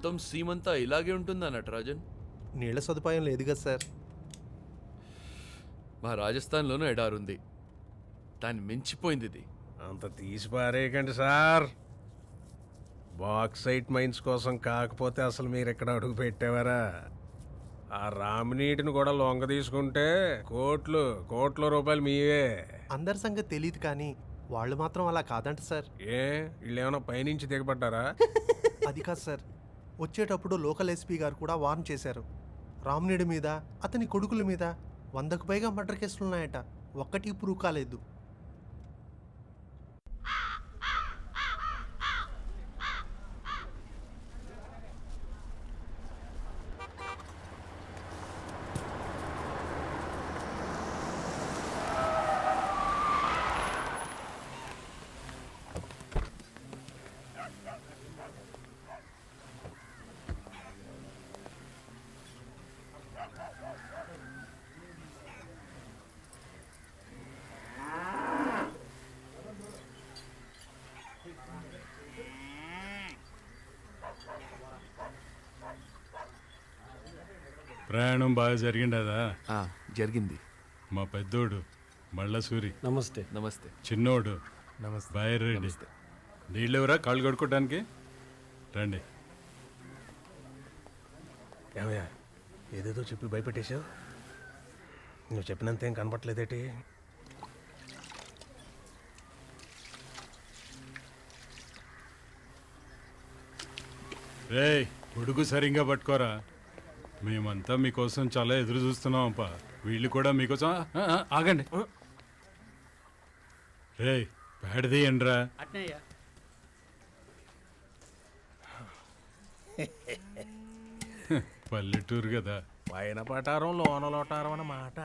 మొత్తం సీమంతా ఇలాగే ఉంటుందా నటరాజన్? నీళ్ల సదుపాయం లేదు కదా సార్. మా రాజస్థాన్లోనూ ఎడారుంది, దాన్ని మించిపోయింది ఇది. అంత తీసి పారేయకండి సార్. బాక్సైట్ మైన్స్ కోసం కాకపోతే అసలు మీరు ఎక్కడ అడుగు పెట్టేవారా? ఆ రామినీటిని కూడా లొంగ తీసుకుంటే కోట్ల రూపాయలు మీవే. అందరి సంగతి తెలియదు కానీ వాళ్ళు మాత్రం అలా కాదంట సార్. ఏ వీళ్ళేమైనా పైనుంచి దిగబడ్డారా? అది కాదు సార్, వచ్చేటప్పుడు లోకల్ ఎస్పీ గారు కూడా వార్న్ చేశారు. రామ్నేడు మీద అతని కొడుకుల మీద 100కు పైగా మర్డర్ కేసులున్నాయట, ఒక్కటి ప్రూవ్ కాలేదు. ప్రయాణం బాగా జరిగిండదా? జరిగింది. మా పెద్దోడు మళ్ళసూరి నమస్తే. నమస్తే. చిన్నోడు నమస్తే. బైరెడ్డి. నీళ్ళెవరా కాళ్ళు కడుక్కోవడానికి? రండి. ఏమయ్యా ఏదేదో చెప్పి భయపెట్టేశావు. నువ్వు చెప్పినంత ఏం కనపట్లేదేటి? రేయ్ గొడుగు సరిగ్గా పట్టుకోరా. మేమంతా మీకోసం చాలా ఎదురు చూస్తున్నాం అప్ప. వీళ్ళు కూడా మీకోసం ఆగండి. రేయ్ పేడది ఎండ్రా. పల్లెటూరు కదా. పైన పటారం లోన లోటారం అన్నమాట.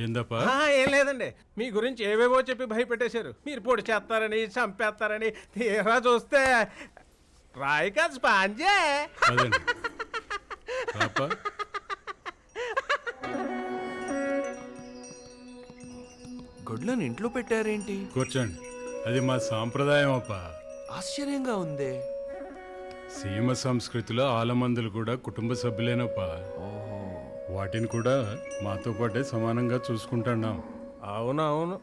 ఏందప్పా? ఏం లేదండి, మీ గురించి ఏవేవో చెప్పి భయపెట్టేశారు. మీరు పొడి చేస్తారని చంపేస్తారని. తీరా చూస్తే రాయి కాదు స్పాంజే. అదండి పాప. గొడ్లను ఇంట్లో పెట్టారేంటి? కూర్చోండి. అది మా సాంప్రదాయం అప్ప. ఆశ్చర్యంగా ఉందే. సీమ సంస్కృతిలో ఆలమందులు కూడా కుటుంబ సభ్యులేనప్పా. వాటిని కూడా మాతో పాటే సమానంగా చూసుకుంటున్నాం. అవునవును,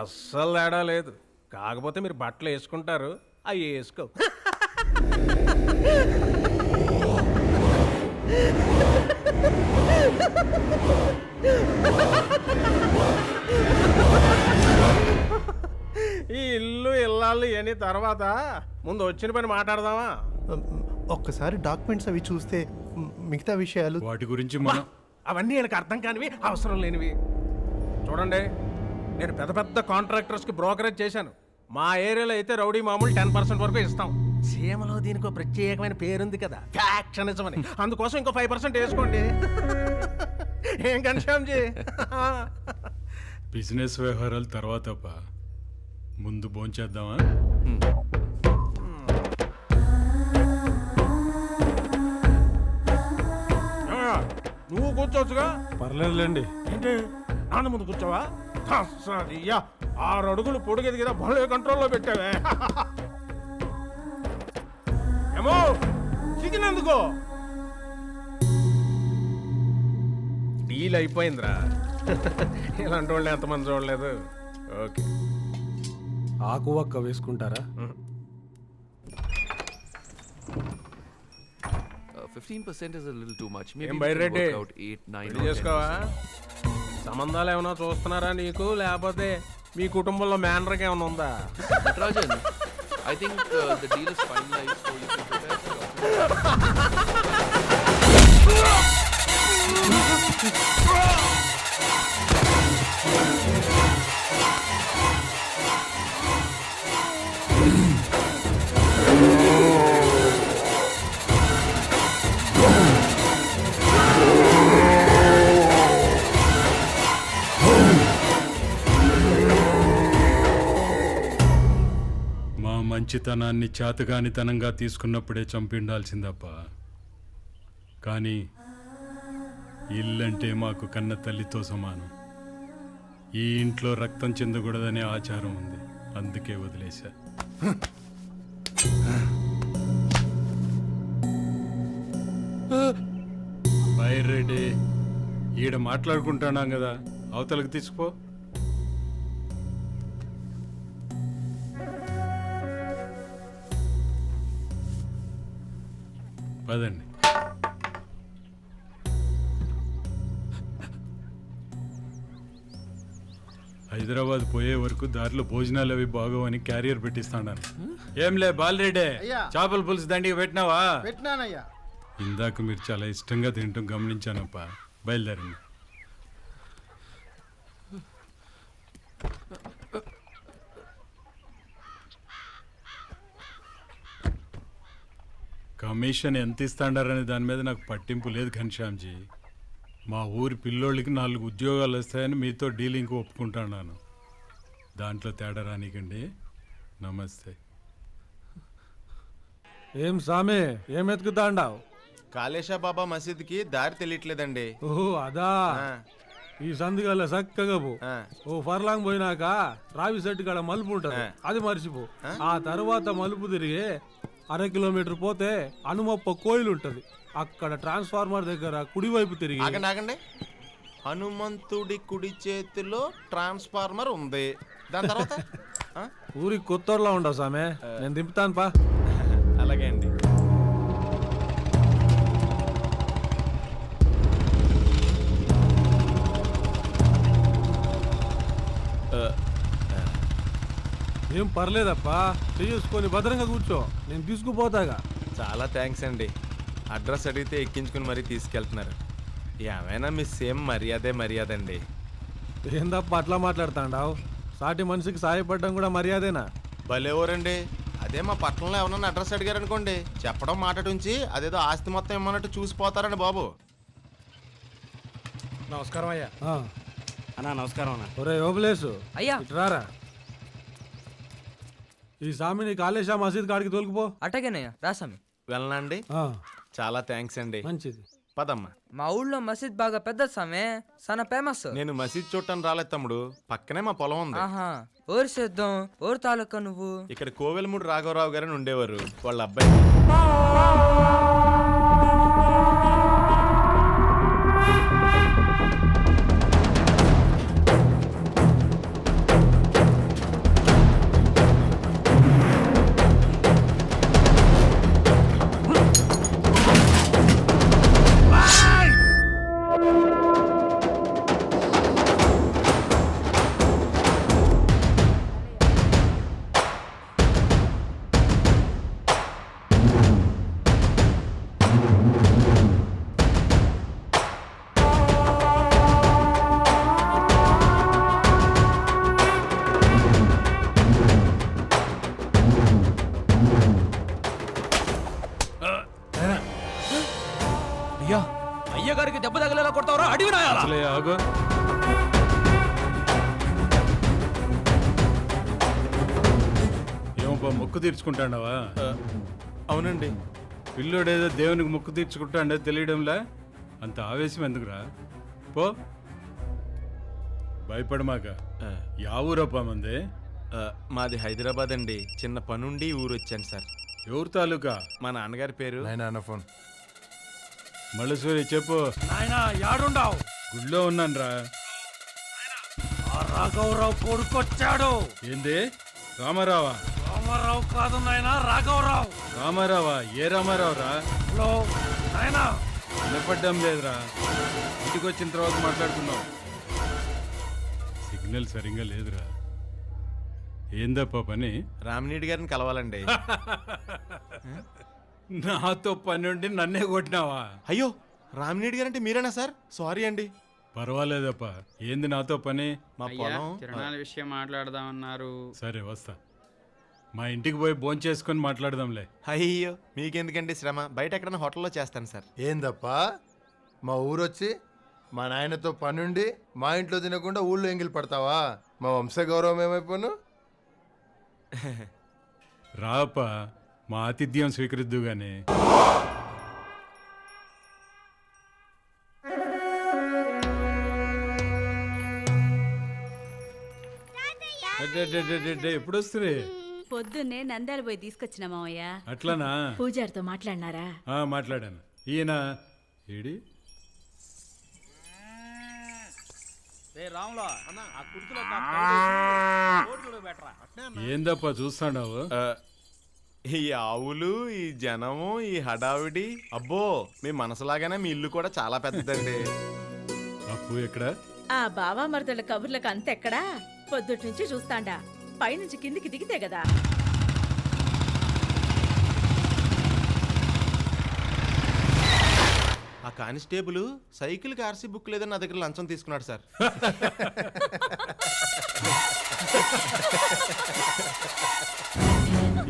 అస్సలు తేడా లేదు. కాకపోతే మీరు బట్టలు వేసుకుంటారు, అవి వేసుకో. ఈ ఇల్లు ఇల్లాళ్ళు అని తర్వాత ముందు వచ్చిన పని మాట్లాడదామా? ఒక్కసారి డాక్యుమెంట్స్ అవి చూస్తే మిగతా విషయాలు. వాటి గురించి మనం అవన్నీ எனக்கு అర్థం కానివి, అవసరం లేనివి. చూడండి, నేను పెద్ద పెద్ద కాంట్రాక్టర్స్కి బ్రోకరేజ్ చేశాను. మా ఏరియాలో అయితే రౌడీ మామూలు 10% వరకు ఇస్తాం. సీమలో దీనికి ప్రత్యేకమైన పేరుంది కదా, ఫ్యాక్షనిజం అని. అందుకోసం ఇంకో 5% వేసుకోండి. ఏం కన్షాంజీ? బిజినెస్ వ్యవహారాలు తర్వాత అప్ప. ముందు భోంచేద్దామా? నువ్వు కూర్చోవచ్చుగా. పర్లేదులేండి. ఏంటి నాన్న ముందు కూర్చోవా? 6 అడుగులు పొడిగేది కదా, భలే కంట్రోల్లో పెట్టావే. ఏమో చికెనందుకో డీల్ అయిపోయిందిరా. ఇలాంటి వాళ్ళు ఎంతమంది చూడలేదు. ఓకే, ఆకు వక్క వేసుకుంటారా? 15% is a little too much. Maybe ఏం we can Byreddy, work out 8, 9 పెళ్లి or 10%. చేసుకోవా? సంబంధాలు ఏమైనా చూస్తున్నారా నీకు, లేకపోతే మీ కుటుంబంలో మేనర్కి ఏమైనా ఉందా? Natarajan, I think the deal is finalized, so you can prepare. మంచితనాన్ని చేతగానితనంగా తీసుకున్నప్పుడే చంపిండాల్సిందప్ప. కానీ ఇల్లంటే మాకు కన్న తల్లితో సమానం. ఈ ఇంట్లో రక్తం చెందకూడదనే ఆచారం ఉంది, అందుకే వదిలేశా. రెడ్డి ఈడ మాట్లాడుకుంటున్నాం కదా అవతలకి తీసుకో. పదండి. హైదరాబాద్ పోయే వరకు దారిలో భోజనాలు అవి బాగోవని క్యారియర్ పెట్టిస్తాను. ఏంలే బాలరెడ్డి, చేపల పులుసు దండిగా పెట్టినావా? పెట్టినానయ్యా. ఇందాక మీరు చాలా ఇష్టంగా తింటాం గమనించానప్ప. బయలుదేరండి. కమిషన్ ఎంత ఇస్తాడారనే దాని మీద నాకు పట్టింపు లేదు ఘనశ్యామ్జీ. మా ఊరి పిల్లోళ్ళకి 4 ఉద్యోగాలు వస్తాయని మీతో డీలింగ్కి ఒప్పుకుంటున్నాను. దాంట్లో తేడా రానికండి. నమస్తే. ఏం సామే ఏం ఎత్తుకుతాండావు? కాళేశా బాబా మసీద్కి దారి తెలియట్లేదండి. ఓహో అదా. ఈ సందుగల చక్కగా పో. ఓ ఫర్లాంగ్ పోయినాక రావి సెట్టు కాడ మలుపు ఉంటది, అది మర్చిపో. ఆ తర్వాత మలుపు తిరిగి 1/2 కిలోమీటర్ పోతే హనుమప్ప కోయిల్ ఉంటది. అక్కడ ట్రాన్స్ఫార్మర్ దగ్గర కుడివైపు తిరిగి ఆగండి. హనుమంతుడి కుడి చేతిలో ట్రాన్స్ఫార్మర్ ఉంది. దాని తర్వాత ఊరికి కొత్తోళ్ళ ఉండవు సామే, నేను దింపుతాను పా. అలాగే అండి. ఏం పర్లేదప్పా, చేసుకొని భద్రంగా కూర్చో, నేను తీసుకుపోతాగా. చాలా థ్యాంక్స్ అండి. అడ్రస్ అడిగితే ఎక్కించుకుని మరీ తీసుకెళ్తున్నారు. ఏమైనా మీ సేమ్ మర్యాద అండి. ఏందప్ప అట్లా మాట్లాడుతాండావు? సాటి మనిషికి సాయపడడం కూడా మర్యాదేనా? భలేవరండి. అదే మా పట్టణంలో ఎవరన్నా అడ్రస్ అడిగారనుకోండి, చెప్పడం మాటటుంచి అదేదో ఆస్తి మొత్తం ఇమ్మన్నట్టు చూసిపోతారండి బాబు. నమస్కారం అయ్యా. అన్నా నమస్కారం అన్న. ఒరే ఓబులేసు, అయ్యా ఇట్రారా. ఈ సామిని కాళేశా మసీద్ కాడికి తోలుకుపో. అట్టగేనయ్యా రాసామి. వెళ్ళనండి. చాలా థ్యాంక్స్ అండి. మంచిది. పదమ్మా. మా ఊళ్ళో మసీద్ బాగా పెద్ద సామే, చాలా ఫేమస్. నేను మసీద్ చూడటానికి రాలేదు తమ్ముడు, పక్కనే మా పొలం ఉంది. ఆహా, ఊరు సేద్దాం. ఊరు తాలూకా నువ్వు? ఇక్కడ కోవెలమూడి రాఘవరావు గారని ఉండేవారు, వాళ్ళ అబ్బాయి. అయ్యా, అయ్యగారికి దెబ్బ తగిలేలా కొడతావరా? అడివి రాయాలా? అసలే ఆగు. ఏమో మొక్కు తీర్చుకుంటాండవా? అవునండి. పిల్లోడేదో దేవునికి మొక్కు తీర్చుకుంటాండే తెలియడంలా అంత ఆవేశం ఎందుకురా? పో, భయపడమాక. యా ఊరప్ప మంది? మాది హైదరాబాద్ అండి. చిన్న పనుండి ఊరు వచ్చాను సార్. ఎవరు తాలూకా? మా నాన్నగారి పేరు. ఫోన్ మల్లేశ్వరి చెప్పు. నాయనా యాడుండావు? గుళ్ళో ఉన్నాన్రా. రాఘవరావు కొడుకొచ్చాడు. ఏంది? రామారావా? రామారావు కాదు నాయనా, రాఘవరావు. రామారావా? ఏ రామారావు రా? హలో నాయనా. వినపడ్డం లేదురా. ఇంటికి వచ్చిన తర్వాత మాట్లాడుకుందాం. సిగ్నల్ సరిగ్గా లేదురా. ఏందప్ప పని? రామినీడి గారిని కలవాలండి. నాతో పని ఉండి నన్నే కొట్టినావా? అయ్యో, రామినీడి గారంటే మీరేనా సార్? సారీ అండి. పర్వాలేదప్ప. ఏంది నాతో పని? మా పొలం తిరణాల విషయం మాట్లాడదామన్నారు. సరే వస్తా. మా ఇంటికి పోయి భోంచేసుకొని మాట్లాడదాంలే. అయ్యో, మీకెందుకండి శ్రమ? బయట ఎక్కడైనా హోటల్లో చేస్తాను సార్. ఏందప్పా, మా ఊరొచ్చి మా నాయనతో పనుండి మా ఇంట్లో తినకుండా ఊళ్ళో ఎంగిలి పడతావా? మా వంశ గౌరవం ఏమైపోను? రాప, మా ఆతిథ్యం స్వీకరిద్దు గాని. ఎప్పుడు వస్తుంది? పొద్దున్నే నంద్యాల పోయి తీసుకొచ్చిన మావయ్య. అట్లానా? పూజారితో మాట్లాడినారా? మాట్లాడాను. ఈయన ఏడి? ఏందప్పా చూస్తాడావు? ఈ ఆవులు, ఈ జనము, ఈ హడావిడి, అబ్బో మీ మనసులాగానే మీ ఇల్లు కూడా చాలా పెద్దదండి. అప్పు ఎక్కడ? ఆ బావా మరదల కబుర్లకు అంతెక్కడా? పొద్దుటి నుంచి చూస్తాండా, పైనుంచి కిందికి దిగితే కదా. ఆ కానిస్టేబుల్ సైకిల్కి ఆర్సీ బుక్ లేదని నా దగ్గర లంచం తీసుకున్నాడు సార్.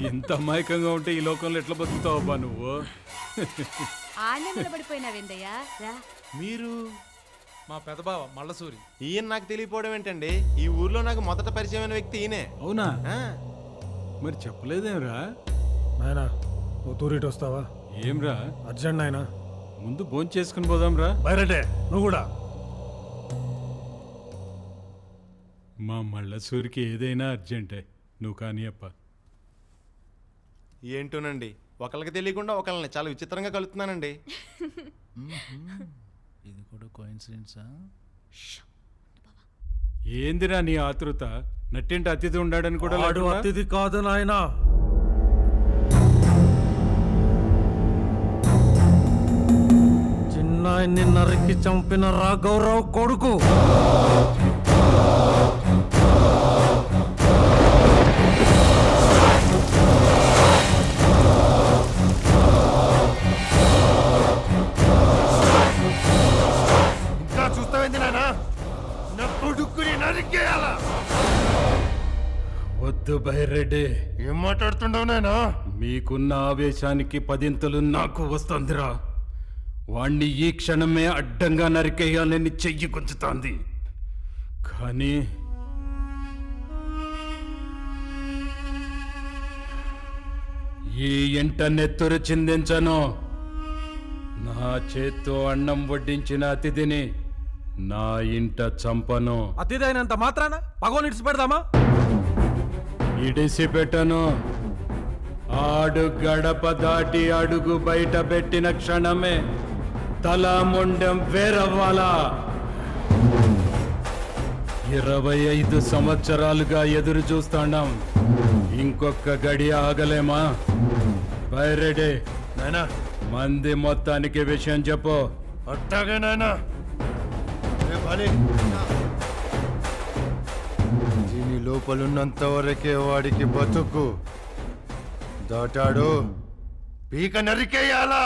ఇంత అమాయకంగా ఉంటే ఈ లోకంలో ఎట్లా బతుకుతావబ్బా నువ్వు? ఆడనే నిలబడిపోయినావేందయ్యా? రా. మీరు మా పెదబావ మల్లసూరి. ఈయన నాకు తెలియపోవడం ఏంటండి? ఈ ఊర్లో నాకు మొదట పరిచయమైన వ్యక్తి ఈయనే. అవునా? ఆ, మరి చెప్పలేదేమ్రా? నాయనా ఓ తూరిటి వస్తావా? ఏమ్రా? అర్జెంట్ నాయనా. ముందు భోంచేసుకుని చేసుకుని పోదాంరా. బయరటే నువ్వు కూడా. మా మళ్ళసూరికి ఏదైనా అర్జెంటే, నువ్వు కానీ అప్ప. ఏంటోనండి, ఒకళ్ళకి తెలియకుండా ఒకళ్ళని చాలా విచిత్రంగా కలుస్తున్నానండి. ఇది కూడా కోఇన్సిడెన్సా? ఏందిరా నీ ఆతృత? నట్టింటి అతిథి ఉండాడని కూడా వాడు లేకుండా? అతిథి కాదు నాయనా, చిన్నాయన్ని నరికి చంపిన రాఘవరావు కొడుకు. ఇంకా చూస్తావేంది నాన్న? నా కొడుకుని నరికేయాలా? వద్దు బైరెడ్డి, ఏం మాట్లాడుతుండవు నాయనా? మీకున్న ఆవేశానికి పదింతలు నాకు వస్తుందిరా. వాణ్ణి ఈ క్షణమే అడ్డంగా నరికేయాలని చెయ్యి గుంజుతాంది. కానీ ఈ ఇంట నెత్తురు చిందించను. నా చేత్తో అన్నం వడ్డించిన అతిథిని నా ఇంట చంపను. అతిథి అయినంత మాత్రాన పగోని ఇడిచి పెడదామా? ఇడిసి పెట్టను. ఆడు గడప దాటి అడుగు బయట పెట్టిన క్షణమే తల మొండెం వేరవ్వాలా. 25 సంవత్సరాలుగా ఎదురు చూస్తాండాం, ఇంకొక గడి ఆగలేమా? బైరెడ్డి, నాయనా మంది మొత్తానికి విషయం చెప్పు. అట్టాగే నాయనా. దీని లోపలున్నంత వరకే వాడికి బతుకు. దాటాడు పీక నరికేయాలా?